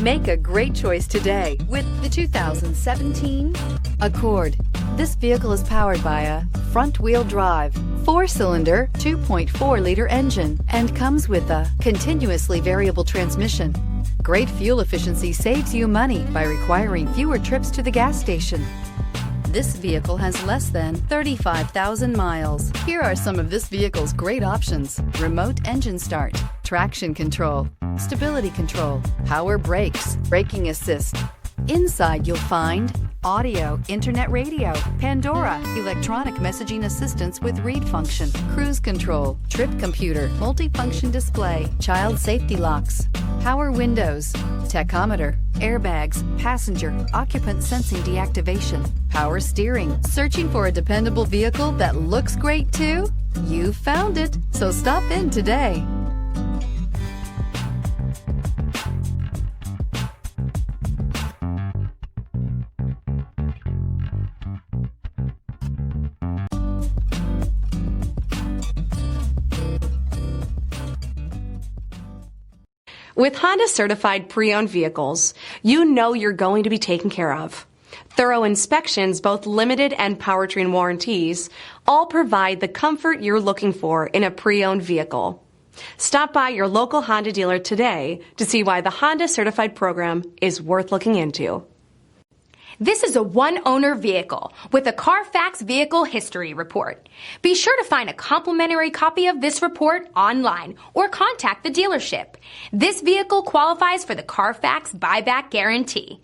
Make a great choice today with the 2017 Accord. This vehicle is powered by a front-wheel drive, 4-cylinder, 2.4-liter engine, and comes with a continuously variable transmission. Great fuel efficiency saves you money by requiring fewer trips to the gas station. This vehicle has less than 35,000 miles. Here are some of this vehicle's great options: remote engine start, traction control, stability control, power brakes, braking assist. Inside you'll find audio, internet radio, Pandora, electronic messaging assistance with read function, cruise control, trip computer, multifunction display, child safety locks, power windows, tachometer, airbags, passenger, occupant sensing deactivation, power steering. Searching for a dependable vehicle that looks great too? You found it, so stop in today. With Honda certified pre-owned vehicles, you know you're going to be taken care of. Thorough inspections, both limited and powertrain warranties, all provide the comfort you're looking for in a pre-owned vehicle. Stop by your local Honda dealer today to see why the Honda certified program is worth looking into. This is a one-owner vehicle with a Carfax Vehicle History Report. Be sure to find a complimentary copy of this report online or contact the dealership. This vehicle qualifies for the Carfax Buyback Guarantee.